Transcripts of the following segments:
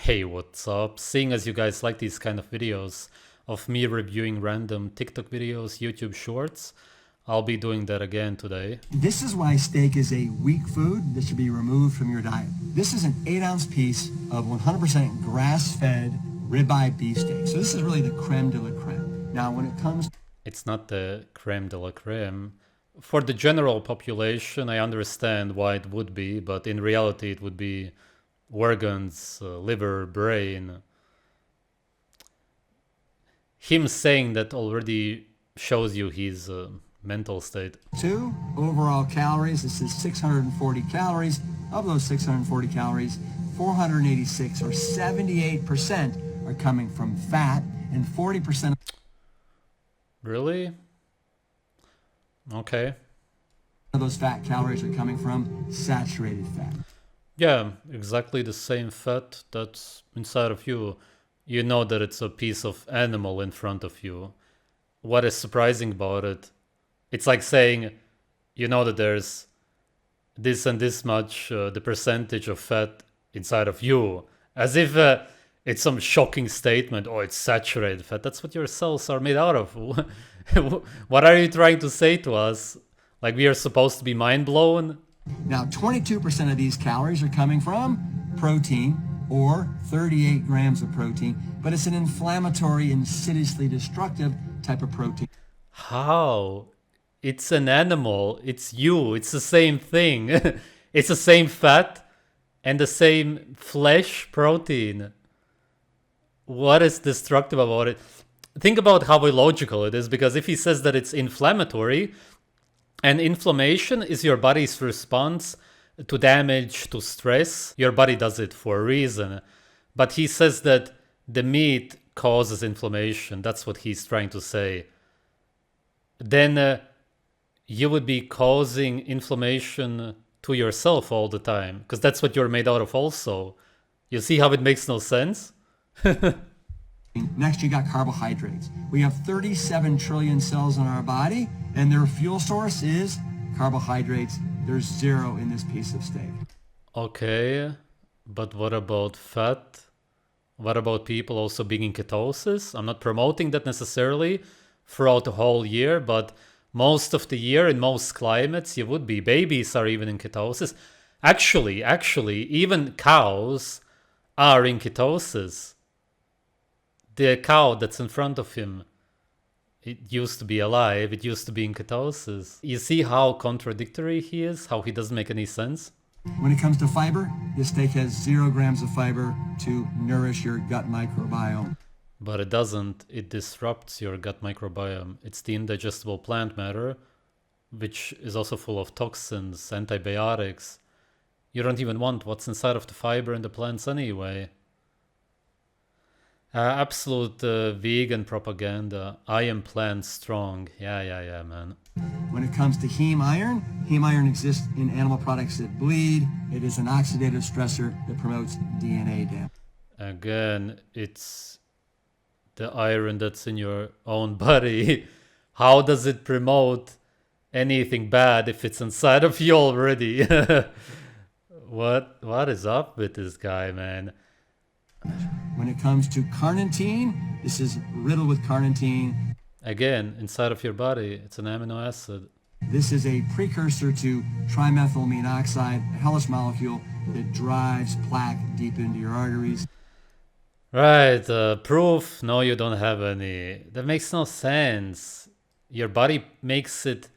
Hey, what's up? Seeing as you guys like these kind of videos of me reviewing random TikTok videos, YouTube shorts, I'll be doing that again today. This is why steak is a weak food that should be removed from your diet. This is an 8-ounce piece of 100% grass-fed ribeye beef steak. So this is really the creme de la creme. Now, when it comes... It's not the creme de la creme. For the general population, I understand why it would be, but in reality it would be organs, liver, brain. Him saying that already shows you his mental state. 2, overall calories. This is 640 calories. Of those 640 calories, 486 or 78% are coming from fat, and 40%... Really? Okay. of those fat calories are coming from saturated fat. Yeah, exactly the same fat that's inside of you. You know that it's a piece of animal in front of you. What is surprising about it? It's like saying, you know that there's this and this much, the percentage of fat inside of you. As if it's some shocking statement, oh, it's saturated fat. That's what your cells are made out of. What are you trying to say to us? Like we are supposed to be mind blown? Now, 22% of these calories are coming from protein, or 38 grams of protein, but it's an inflammatory, insidiously destructive type of protein. How? It's an animal. It's you. It's the same thing. It's the same fat and the same flesh protein. What is destructive about it? Think about how illogical it is, because if he says that it's inflammatory, and inflammation is your body's response to damage, to stress. Your body does it for a reason. But he says that the meat causes inflammation. That's what he's trying to say. Then you would be causing inflammation to yourself all the time, because that's what you're made out of also. You see how it makes no sense? Next, you got carbohydrates. We have 37 trillion cells in our body, and their fuel source is carbohydrates. There's 0 in this piece of steak. Okay, but what about fat? What about people also being in ketosis? I'm not promoting that necessarily throughout the whole year, but most of the year in most climates you would be. Babies are even in ketosis. Actually, even cows are in ketosis. The cow that's in front of him, it used to be alive, it used to be in ketosis. You see how contradictory he is, how he doesn't make any sense? When it comes to fiber, this steak has 0 grams of fiber to nourish your gut microbiome. But it doesn't, it disrupts your gut microbiome. It's the indigestible plant matter, which is also full of toxins, antibiotics. You don't even want what's inside of the fiber in the plants anyway. Absolute vegan propaganda. I am plant strong. Yeah, man. When it comes to heme iron exists in animal products that bleed. It is an oxidative stressor that promotes DNA damage. Again, it's the iron that's in your own body. How does it promote anything bad if it's inside of you already? What is up with this guy, man? When it comes to carnitine, this is riddled with carnitine. Again, inside of your body, it's an amino acid. This is a precursor to trimethylamine oxide, a hellish molecule that drives plaque deep into your arteries. Right, proof? No, you don't have any. That makes no sense. Your body makes it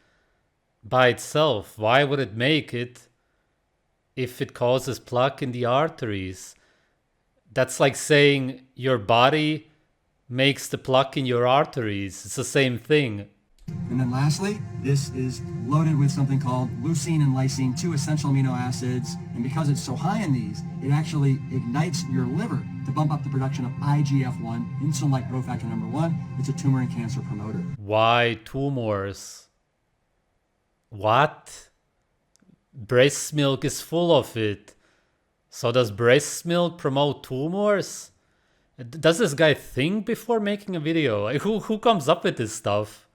by itself. Why would it make it if it causes plaque in the arteries? That's like saying your body makes the plaque in your arteries. It's the same thing. And then lastly, this is loaded with something called leucine and lysine, 2 essential amino acids. And because it's so high in these, it actually ignites your liver to bump up the production of IGF-1, insulin-like growth factor number 1. It's a tumor and cancer promoter. Why tumors? What? Breast milk is full of it. So does breast milk promote tumors? Does this guy think before making a video? Like, who comes up with this stuff?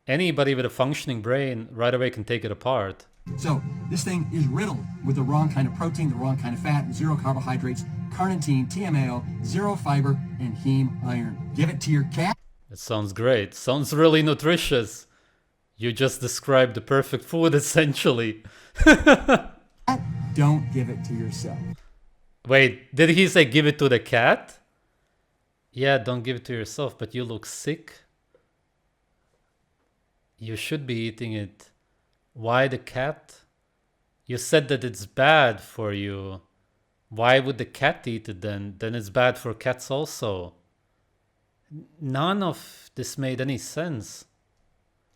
Anybody with a functioning brain right away can take it apart. So this thing is riddled with the wrong kind of protein, the wrong kind of fat, 0 carbohydrates, carnitine, TMAO, zero fiber, and heme iron. Give it to your cat. It sounds great. Sounds really nutritious. You just described the perfect food, essentially. Don't give it to yourself. Wait, did he say give it to the cat? Yeah, don't give it to yourself, but you look sick. You should be eating it. Why the cat? You said that it's bad for you. Why would the cat eat it then? Then it's bad for cats also. None of this made any sense.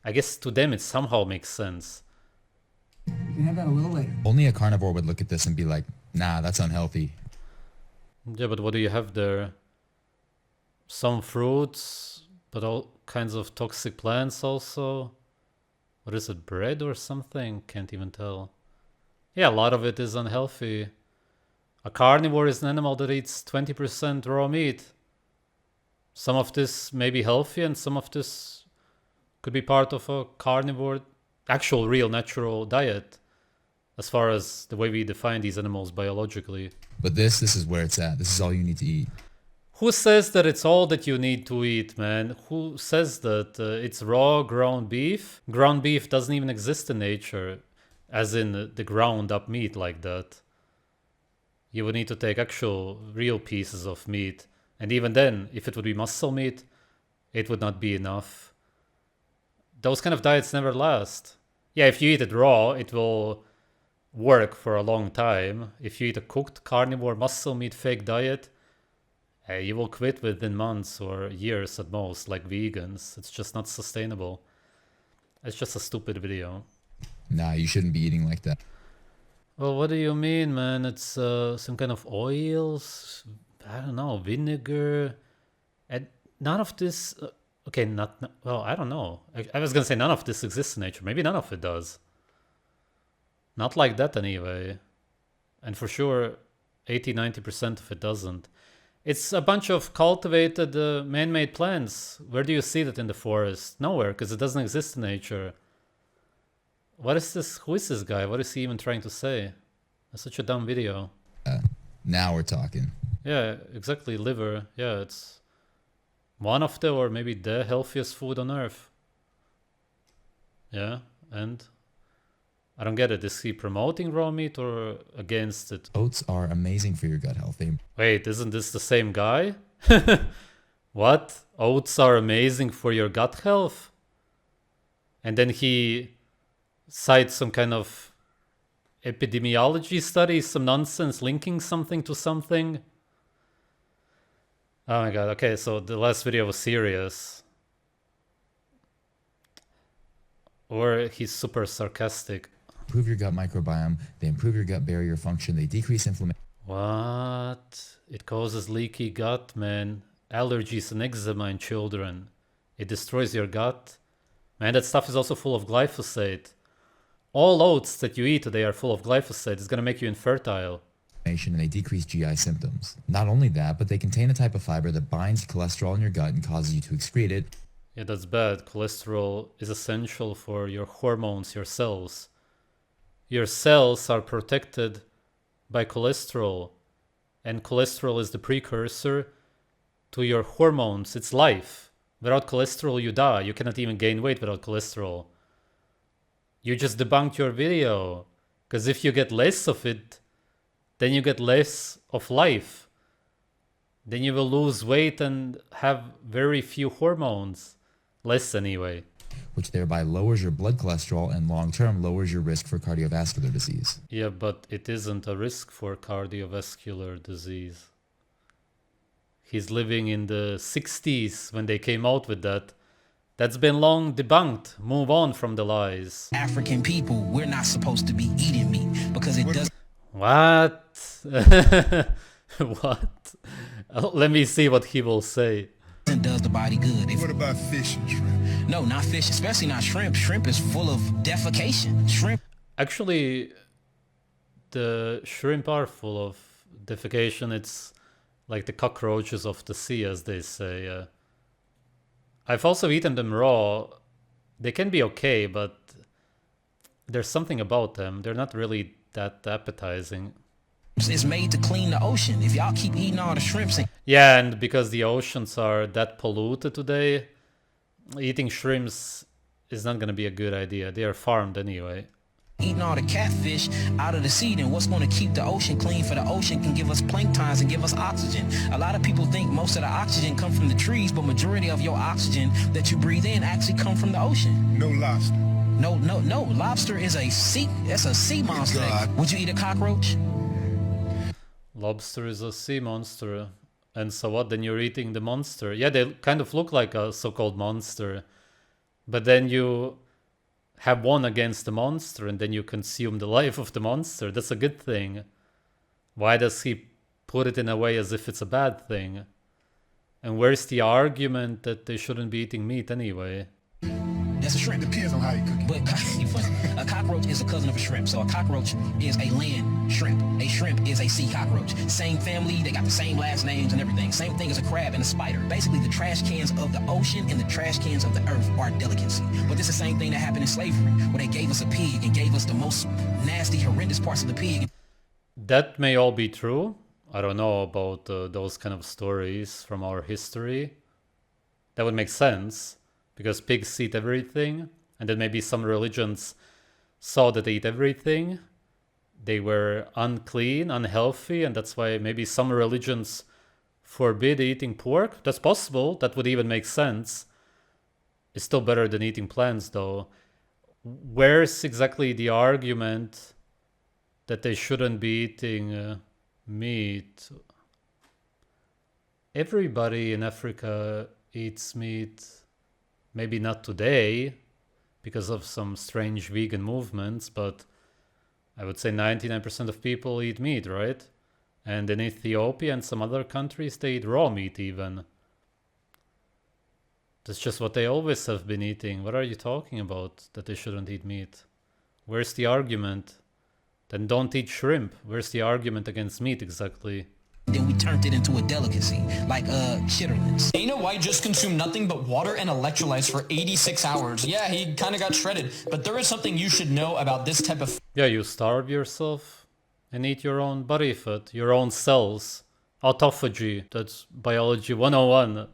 I guess to them it somehow makes sense. You can have that a little later. Only a carnivore would look at this and be like, nah, that's unhealthy. Yeah, but what do you have there? Some fruits, but all kinds of toxic plants also. What is it, bread or something? Can't even tell. Yeah, a lot of it is unhealthy. A carnivore is an animal that eats 20% raw meat. Some of this may be healthy and some of this could be part of a carnivore, actual, real, natural diet, as far as the way we define these animals biologically. But this is where it's at. This is all you need to eat. Who says that it's all that you need to eat, man? Who says that it's raw ground beef? Ground beef doesn't even exist in nature, as in the ground up meat like that. You would need to take actual real pieces of meat. And even then, if it would be muscle meat, it would not be enough. Those kind of diets never last. Yeah, if you eat it raw, it will work for a long time. If you eat a cooked carnivore muscle meat fake diet, you will quit within months or years at most, like vegans. It's just not sustainable. It's just a stupid video. Nah, you shouldn't be eating like that. Well, what do you mean, man? It's some kind of oils, I don't know, vinegar, and none of this. Okay, well, I don't know. I was gonna say none of this exists in nature. Maybe none of it does. Not like that anyway. And for sure, 80-90% of it doesn't. It's a bunch of cultivated man-made plants. Where do you see that in the forest? Nowhere, because it doesn't exist in nature. What is this? Who is this guy? What is he even trying to say? That's such a dumb video. Now we're talking. Yeah, exactly. Liver. Yeah, it's one of the, or maybe the healthiest food on earth. Yeah, and I don't get it. Is he promoting raw meat or against it? Oats are amazing for your gut health. Wait, isn't this the same guy? What? Oats are amazing for your gut health? And then he cites some kind of epidemiology study, some nonsense linking something to something. Oh my god, okay, so the last video was serious. Or he's super sarcastic. Improve your gut microbiome, they improve your gut barrier function, they decrease inflammation. What? It causes leaky gut, man. Allergies and eczema in children. It destroys your gut. Man, that stuff is also full of glyphosate. All oats that you eat today are full of glyphosate. It's gonna make you infertile. And they decrease GI symptoms. Not only that, but they contain a type of fiber that binds cholesterol in your gut and causes you to excrete it. Yeah, that's bad. Cholesterol is essential for your hormones, your cells. Your cells are protected by cholesterol, and cholesterol is the precursor to your hormones. It's life. Without cholesterol, you die. You cannot even gain weight without cholesterol. You just debunked your video, because if you get less of it, then you get less of life. Then you will lose weight and have very few hormones. Less anyway. Which thereby lowers your blood cholesterol and long-term lowers your risk for cardiovascular disease. Yeah, but it isn't a risk for cardiovascular disease. He's living in the 60s when they came out with that. That's been long debunked. Move on from the lies. African people, we're not supposed to be eating meat because it does. What? What? Let me see what he will say. Does the body good. What about fish and shrimp? No, not fish, especially not shrimp. Shrimp is full of defecation. Shrimp. Actually, the shrimp are full of defecation. It's like the cockroaches of the sea, as they say. I've also eaten them raw. They can be okay, but there's something about them. They're not really that appetizing. is made to clean the ocean. If y'all keep eating all the shrimps and Yeah, and because the oceans are that polluted today, eating shrimps is not going to be a good idea. They are farmed anyway. eating all the catfish out of the sea, then what's going to keep the ocean clean? For the ocean can give us planktons and give us oxygen. A lot of people think most of the oxygen come from the trees, but majority of your oxygen that you breathe in actually come from the ocean. No lobster. No. Lobster is a sea. That's a sea monster. God. Would you eat a cockroach? Lobster is a sea monster. And so what? Then you're eating the monster. Yeah, they kind of look like a so-called monster. But then you have won against the monster and then you consume the life of the monster. That's a good thing. Why does he put it in a way as if it's a bad thing? And where's the argument that they shouldn't be eating meat anyway? That's a shrimp. Depends on how you cook it. But a cockroach is a cousin of a shrimp. So a cockroach is a land shrimp. A shrimp is a sea cockroach. Same family, they got the same last names and everything. Same thing as a crab and a spider. Basically, the trash cans of the ocean and the trash cans of the earth are a delicacy. But this is the same thing that happened in slavery, where they gave us a pig and gave us the most nasty, horrendous parts of the pig. That may all be true. I don't know about those kind of stories from our history. That would make sense. Because pigs eat everything, and then maybe some religions saw that they eat everything. They were unclean, unhealthy, and that's why maybe some religions forbid eating pork. That's possible. That would even make sense. It's still better than eating plants, though. Where's exactly the argument that they shouldn't be eating meat? Everybody in Africa eats meat. Maybe not today, because of some strange vegan movements, but I would say 99% of people eat meat, right? And in Ethiopia and some other countries, they eat raw meat even. That's just what they always have been eating. What are you talking about, that they shouldn't eat meat? Where's the argument? Then don't eat shrimp. Where's the argument against meat exactly? Then we turned it into a delicacy, like chitterlings. Dana White just consumed nothing but water and electrolytes for 86 hours. Yeah, he kind of got shredded, but there is something you should know about this type of Yeah, you starve yourself and eat your own body fat, your own cells. Autophagy, that's biology 101.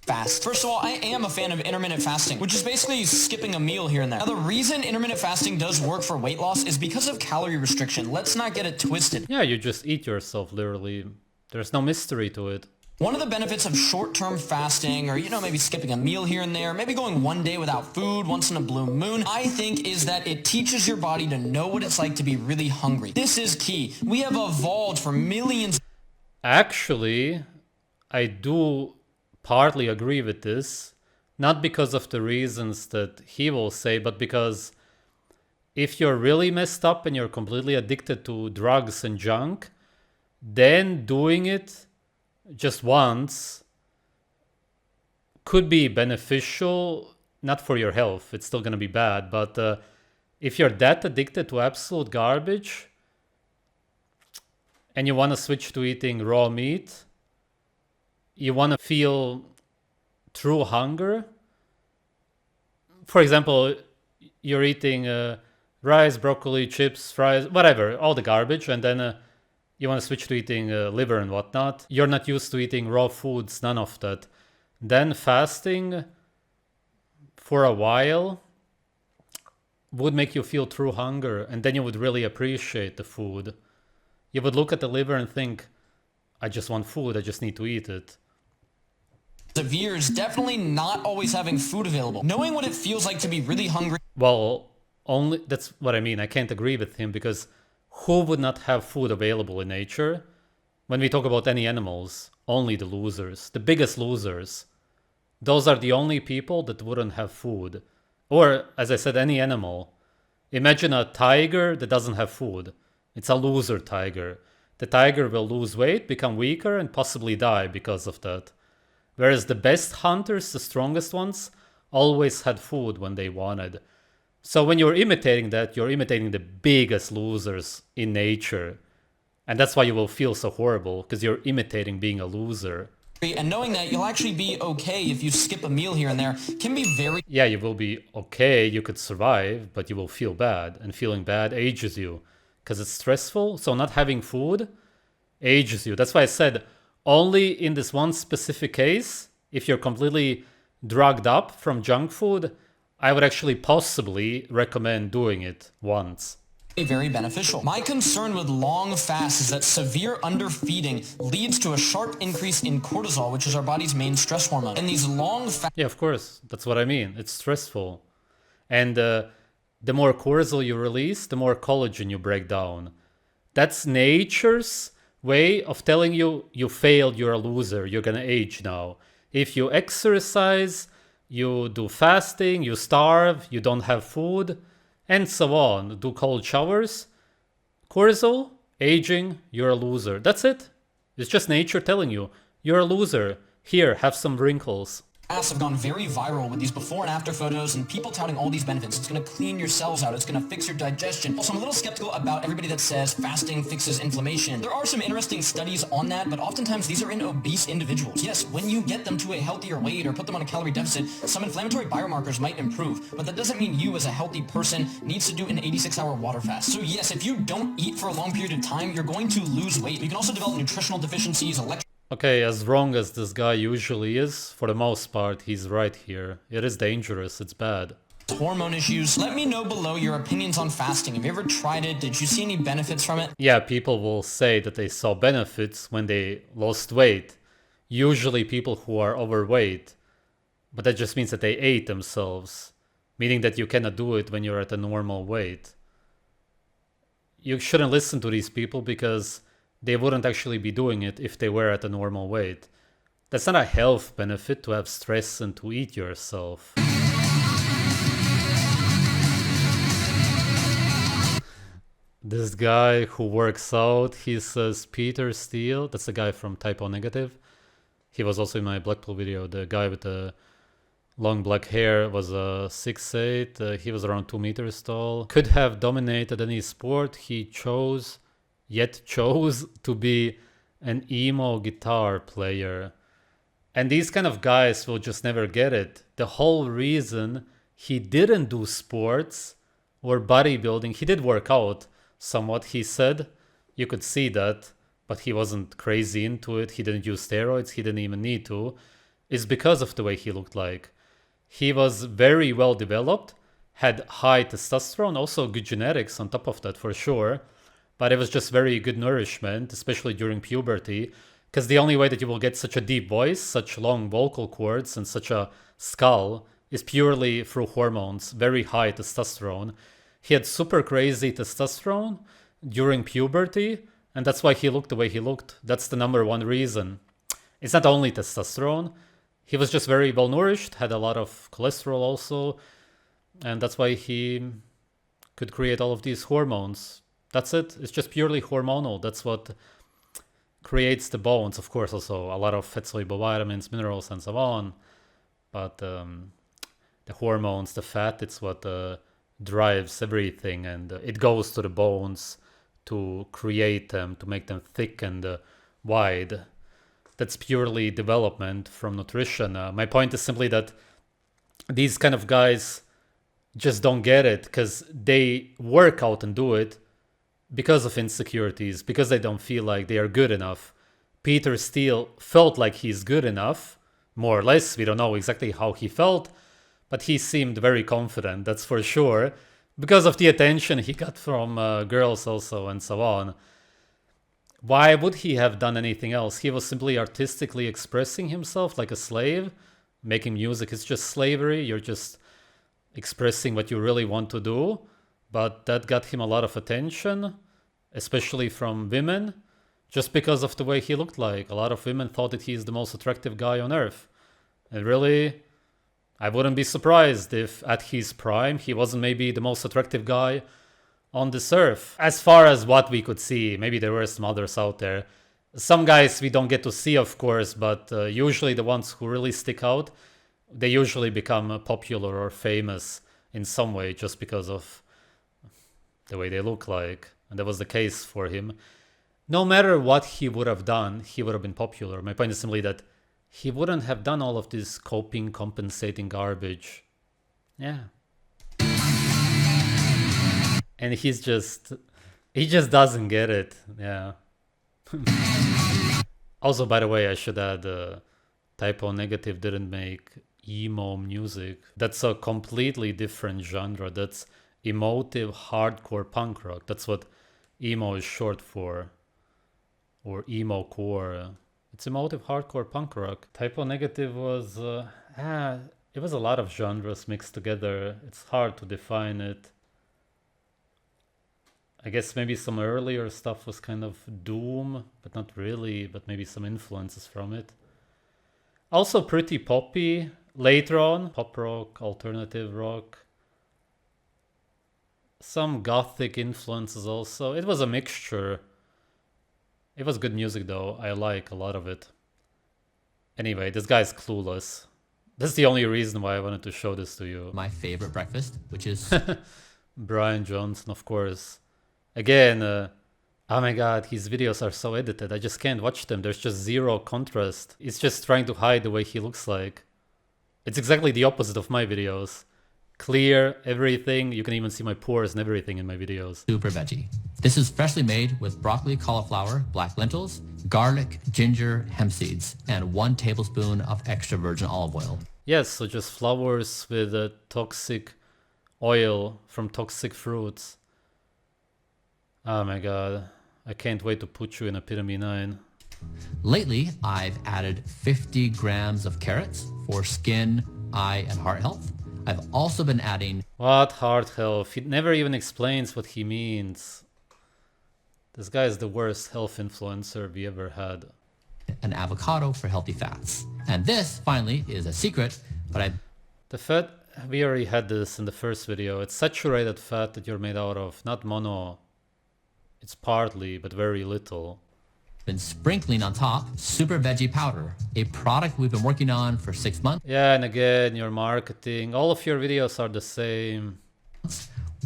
fast. First of all, I am a fan of intermittent fasting, which is basically skipping a meal here and there. Now, the reason intermittent fasting does work for weight loss is because of calorie restriction. Let's not get it twisted. Yeah, you just eat yourself, literally. There's no mystery to it. One of the benefits of short-term fasting, or, maybe skipping a meal here and there, maybe going one day without food once in a blue moon, I think is that it teaches your body to know what it's like to be really hungry. This is key. We have evolved for millions. Actually, I do partly agree with this, not because of the reasons that he will say, but because if you're really messed up and you're completely addicted to drugs and junk, then doing it just once could be beneficial, not for your health, it's still going to be bad, but if you're that addicted to absolute garbage and you want to switch to eating raw meat, you want to feel true hunger. For example, you're eating rice, broccoli, chips, fries, whatever, all the garbage, and then you want to switch to eating liver and whatnot. You're not used to eating raw foods, none of that. Then fasting for a while would make you feel true hunger, and then you would really appreciate the food. You would look at the liver and think, I just want food, I just need to eat it. Of years, definitely not always having food available. Knowing what it feels like to be really hungry. Well, only that's what I mean. I can't agree with him because who would not have food available in nature? When we talk about any animals, only the losers, the biggest losers. Those are the only people that wouldn't have food. Or, as I said, any animal. Imagine a tiger that doesn't have food. It's a loser tiger. The tiger will lose weight, become weaker, and possibly die because of that. Whereas the best hunters, the strongest ones, always had food when they wanted. So when you're imitating that, you're imitating the biggest losers in nature. And that's why you will feel so horrible, because you're imitating being a loser. And knowing that you'll actually be okay if you skip a meal here and there can be very... Yeah, you will be okay, you could survive, but you will feel bad. And feeling bad ages you. because it's stressful. So not having food ages you. That's why I said only in this one specific case, if you're completely drugged up from junk food, I would actually possibly recommend doing it once. Very beneficial. My concern with long fasts is that severe underfeeding leads to a sharp increase in cortisol, which is our body's main stress hormone. And these long fasts... Yeah, of course. That's what I mean. It's stressful. And the more cortisol you release, the more collagen you break down. That's nature's way of telling you you failed, you're a loser, you're gonna age now. If you exercise, you do fasting, you starve, you don't have food, and so on, do cold showers, cortisol, aging, you're a loser. That's it. It's just nature telling you, you're a loser. Here, have some wrinkles. Have gone very viral with these before and after photos and people touting all these benefits. It's going to clean your cells out. It's going to fix your digestion. Also, I'm a little skeptical about everybody that says fasting fixes inflammation. There are some interesting studies on that, but oftentimes these are in obese individuals. Yes, when you get them to a healthier weight or put them on a calorie deficit, some inflammatory biomarkers might improve, but that doesn't mean you as a healthy person needs to do an 86-hour water fast. So yes, if you don't eat for a long period of time, you're going to lose weight. You can also develop nutritional deficiencies, Okay, as wrong as this guy usually is, for the most part, he's right here. It is dangerous, it's bad. Hormone issues. Let me know below your opinions on fasting. Have you ever tried it? Did you see any benefits from it? Yeah, people will say that they saw benefits when they lost weight. Usually people who are overweight. But that just means that they ate themselves. Meaning that you cannot do it when you're at a normal weight. You shouldn't listen to these people because they wouldn't actually be doing it if they were at a normal weight. That's not a health benefit to have stress and to eat yourself. This guy who works out, he says Peter Steele. That's the guy from Type O Negative. He was also in my Blackpool video. The guy with the long black hair was 6'8". He was around 2 meters tall. Could have dominated any sport. He chose to be an emo guitar player. And these kind of guys will just never get it. The whole reason he didn't do sports or bodybuilding, he did work out somewhat, he said. You could see that, but he wasn't crazy into it. He didn't use steroids. He didn't even need to. It's because of the way he looked like. He was very well developed, had high testosterone, also good genetics on top of that for sure. But it was just very good nourishment, especially during puberty, because the only way that you will get such a deep voice, such long vocal cords, and such a skull is purely through hormones, very high testosterone. He had super crazy testosterone during puberty, and that's why he looked the way he looked. That's the number one reason. It's not only testosterone. He was just very well nourished, had a lot of cholesterol also, and that's why he could create all of these hormones. That's it. It's just purely hormonal. That's what creates the bones. Of course, also a lot of fat-soluble vitamins, minerals, and so on. But the hormones, the fat, it's what drives everything. And it goes to the bones to create them, to make them thick and wide. That's purely development from nutrition. My point is simply that these kind of guys just don't get it because they work out and do it because of insecurities, because they don't feel like they are good enough. Peter Steele felt like he's good enough, more or less. We don't know exactly how he felt, but he seemed very confident, that's for sure, because of the attention he got from girls also and so on. Why would he have done anything else? He was simply artistically expressing himself like a slave. Making music is just slavery. You're just expressing what you really want to do. But that got him a lot of attention, especially from women, just because of the way he looked like. A lot of women thought that he's the most attractive guy on earth. And really, I wouldn't be surprised if at his prime, he wasn't maybe the most attractive guy on this earth. As far as what we could see, maybe there were some others out there. Some guys we don't get to see, of course, but usually the ones who really stick out, they usually become popular or famous in some way just because of the way they look like. And that was the case for him. No matter what he would have done, he would have been popular. My point is simply that he wouldn't have done all of this coping, compensating garbage. Yeah. And he's just He just doesn't get it. Yeah. Also, by the way, I should add, Typo Negative didn't make emo music. That's a completely different genre. That's emotive hardcore punk rock. That's what emo is short for. Or emo core. It's emotive hardcore punk rock. Typo Negative was... it was a lot of genres mixed together. It's hard to define it. I guess maybe some earlier stuff was kind of doom, but not really, but maybe some influences from it. Also pretty poppy later on. Pop rock, alternative rock. Some gothic influences also. It was a mixture. It was good music though. I like a lot of it. Anyway, this guy's clueless. That's the only reason why I wanted to show this to you. My favorite breakfast, which is Brian Johnson, of course. Again, oh my god, his videos are so edited. I just can't watch them. There's just zero contrast. He's just trying to hide the way he looks like. It's exactly the opposite of my videos. Clear, everything. You can even see my pores and everything in my videos. super veggie. This is freshly made with broccoli, cauliflower, black lentils, garlic, ginger, hemp seeds, and 1 tablespoon of extra virgin olive oil. Yes, so just flowers with toxic oil from toxic fruits. Oh my god, I can't wait to put you in Epitome 9. Lately, I've added 50 grams of carrots for skin, eye, and heart health. I've also been adding What heart health? He never even explains what he means. This guy is the worst health influencer we ever had. an avocado for healthy fats. And this, finally, is a secret, but The fat, we already had this in the first video. It's saturated fat that you're made out of, not mono. It's partly, but very little. been sprinkling on top super veggie powder, a product we've been working on for 6 months. Yeah, and again, your marketing, all of your videos are the same.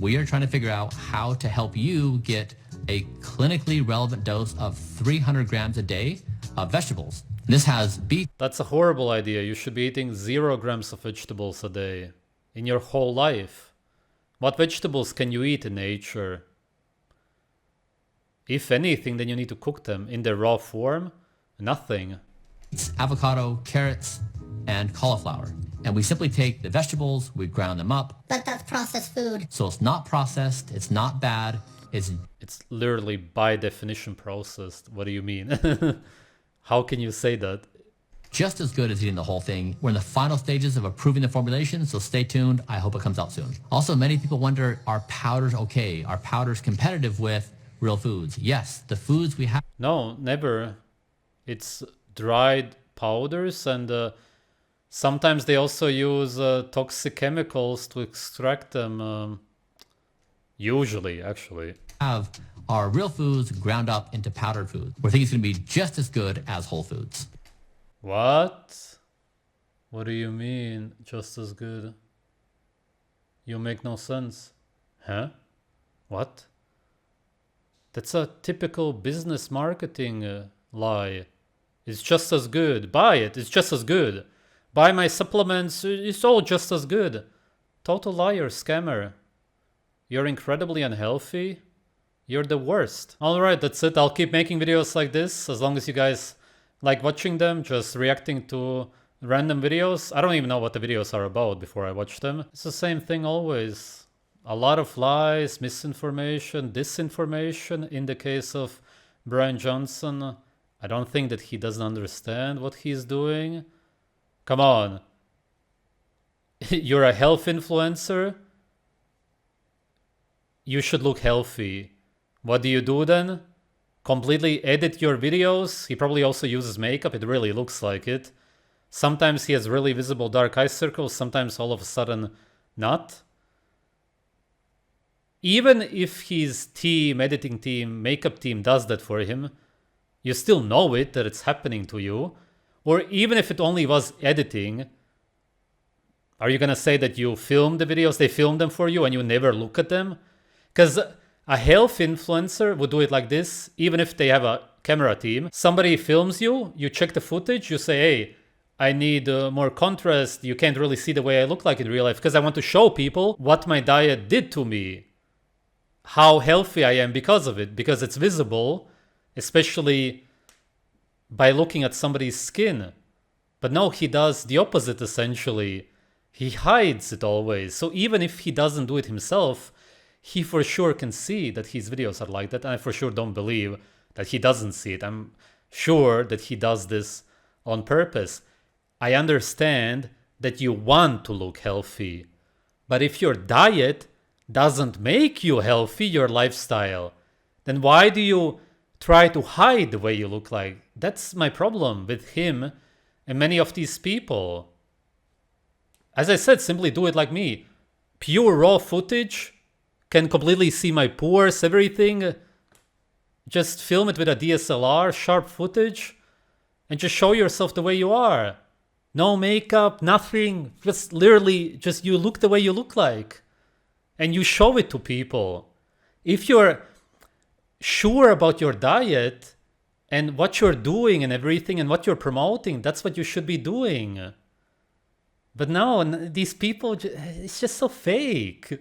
We are trying to figure out how to help you get a clinically relevant dose of 300 grams a day of vegetables. This has beet, That's a horrible idea. You should be eating 0 grams of vegetables a day in your whole life. What vegetables can you eat in nature? If anything, then you need to cook them in their raw form. Nothing. avocado, carrots, and cauliflower. And we simply take the vegetables, we ground them up. But that's processed food. So it's not processed, it's not bad, It's literally by definition processed. What do you mean? How can you say that? just as good as eating the whole thing. We're in the final stages of approving the formulation, so stay tuned. I hope it comes out soon. Also, many people wonder, are powders okay? Are powders competitive with real foods? Yes, the foods we have No, never. It's dried powders, and sometimes they also use toxic chemicals to extract them. Usually, actually. are real foods ground up into powdered foods. We think it's going to be just as good as whole foods. What? What do you mean, just as good? You make no sense. Huh? What? That's a typical business marketing lie. It's just as good. Buy it. It's just as good. Buy my supplements. It's all just as good. Total liar, scammer. You're incredibly unhealthy. You're the worst. Alright, that's it. I'll keep making videos like this as long as you guys like watching them, just reacting to random videos. I don't even know what the videos are about before I watch them. It's the same thing always. A lot of lies, misinformation, disinformation in the case of Brian Johnson. I don't think that he doesn't understand what he's doing. Come on. You're a health influencer. You should look healthy. What do you do then? Completely edit your videos? He probably also uses makeup. It really looks like it. Sometimes he has really visible dark eye circles. Sometimes all of a sudden not. Even if his team, editing team, makeup team does that for him, you still know it, that it's happening to you. Or even if it only was editing, are you gonna say that you filmed the videos, they filmed them for you and you never look at them? Because a health influencer would do it like this, even if they have a camera team. Somebody films you, you check the footage, you say, hey, I need more contrast. You can't really see the way I look like in real life because I want to show people what my diet did to me. how healthy I am because of it, because it's visible, especially by looking at somebody's skin. But no, he does the opposite essentially. He hides it always. So even if he doesn't do it himself, he for sure can see that his videos are like that. And I for sure don't believe that he doesn't see it. I'm sure that he does this on purpose. I understand that you want to look healthy. But if your diet doesn't make you healthy, your lifestyle, then why do you try to hide the way you look like? That's my problem with him and many of these people. As I said, simply do it like me. Pure raw footage, can completely see my pores, everything. Just film it with a DSLR, sharp footage, and just show yourself the way you are. No makeup, nothing. Just literally, just you look the way you look like. And you show it to people. If you're sure about your diet and what you're doing and everything and what you're promoting, that's what you should be doing. But no, these people, it's just so fake.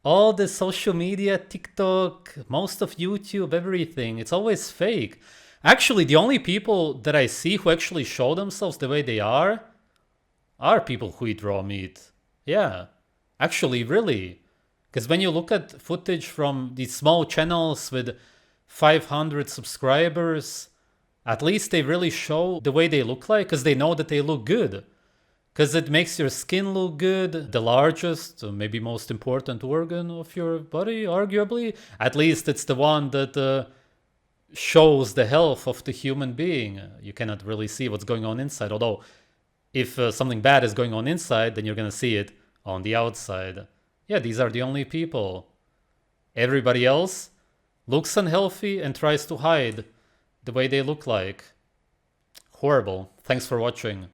All the social media, TikTok, most of YouTube, everything, it's always fake. Actually, the only people that I see who actually show themselves the way they are people who eat raw meat. Yeah, actually, really. Because when you look at footage from these small channels with 500 subscribers, at least they really show the way they look like because they know that they look good. Because it makes your skin look good, the largest, maybe most important organ of your body, arguably. At least it's the one that shows the health of the human being. You cannot really see what's going on inside. Although, if something bad is going on inside, then you're going to see it on the outside. Yeah, these are the only people. Everybody else looks unhealthy and tries to hide the way they look like. Horrible. Thanks for watching.